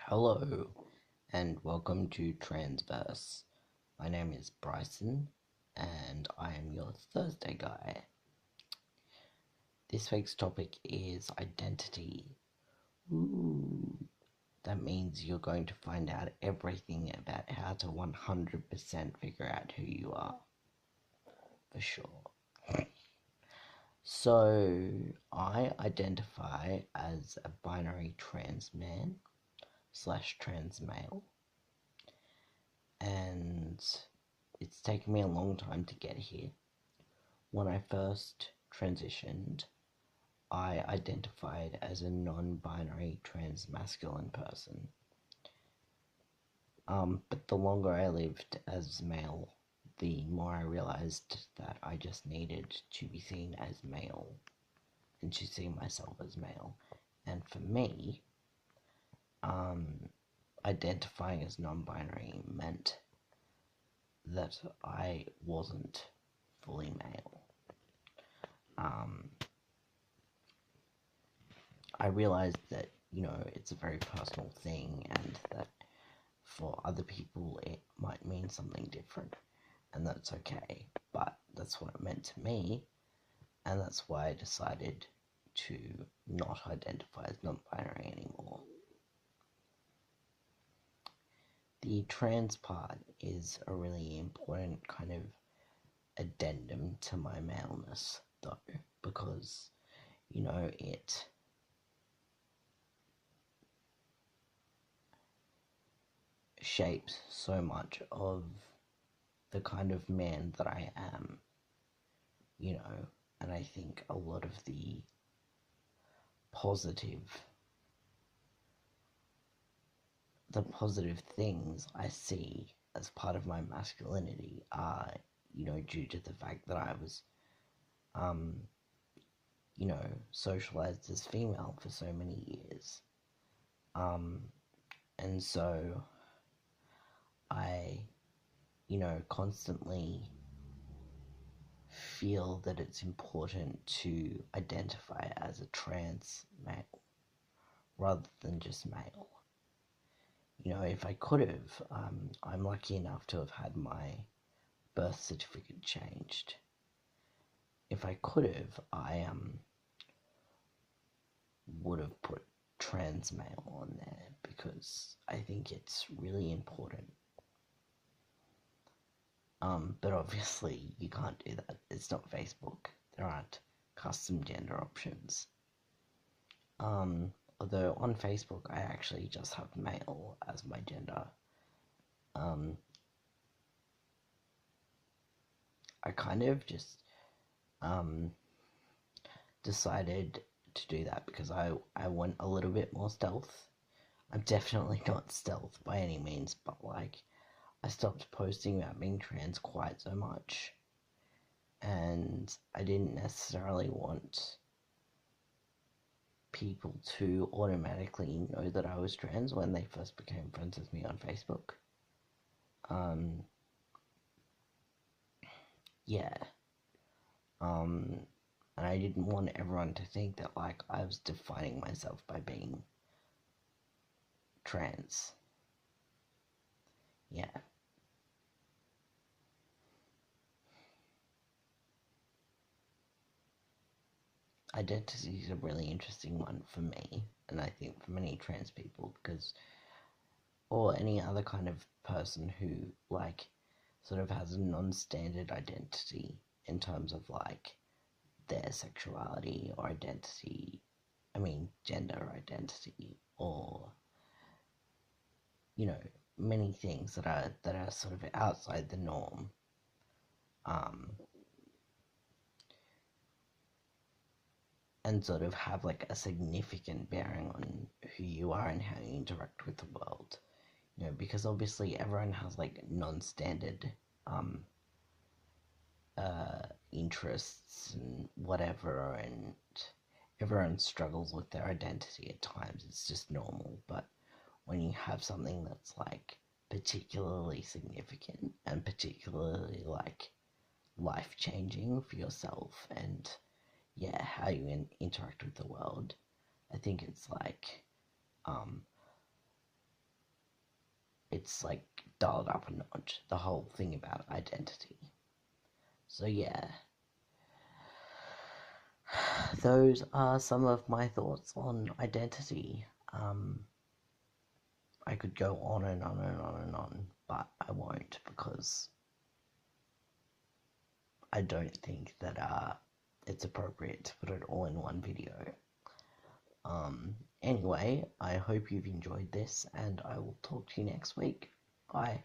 Hello and welcome to Transverse. My name is Bryson and I am your Thursday guy. This week's topic is identity. Ooh, that means you're going to find out everything about how to 100% figure out who you are. For sure. So, I identify as a binary trans man / trans male. And it's taken me a long time to get here. When I first transitioned, I identified as a non-binary trans masculine person. But the longer I lived as male, the more I realized that I just needed to be seen as male and to see myself as male. And for me, identifying as non-binary meant that I wasn't fully male. I realized that, it's a very personal thing and that for other people it might mean something different, and that's okay, but that's what it meant to me, and that's why I decided to not identify as non-binary anymore. The trans part is a really important kind of addendum to my maleness, though, because, it shapes so much of the kind of man that I am, and I think a lot of the positive things I see as part of my masculinity are, due to the fact that I was, socialized as female for so many years. And so I, constantly feel that it's important to identify as a trans male rather than just male. If I could have, I'm lucky enough to have had my birth certificate changed. If I could have, I would have put trans male on there because I think it's really important. But obviously you can't do that. It's not Facebook. There aren't custom gender options. Although on Facebook I actually just have male as my gender. I kind of just decided to do that because I went a little bit more stealth. I'm definitely not stealth by any means, but I stopped posting about being trans quite so much, and I didn't necessarily want people to automatically know that I was trans when they first became friends with me on Facebook. Yeah. And I didn't want everyone to think that I was defining myself by being trans. Yeah. Identity is a really interesting one for me, and I think for many trans people, or any other kind of person who sort of has a non-standard identity in terms of their sexuality or identity, gender identity, or many things that are sort of outside the norm. And sort of have a significant bearing on who you are and how you interact with the world. Because obviously everyone has non-standard interests and whatever, and everyone struggles with their identity at times. It's just normal. But when you have something that's particularly significant and particularly life-changing for yourself and how you interact with the world, I think it's it's like dialed up a notch, the whole thing about identity. So yeah, those are some of my thoughts on identity. I could go on and on and on and on, but I won't, because I don't think that it's appropriate to put it all in one video. Anyway, I hope you've enjoyed this, and I will talk to you next week. Bye.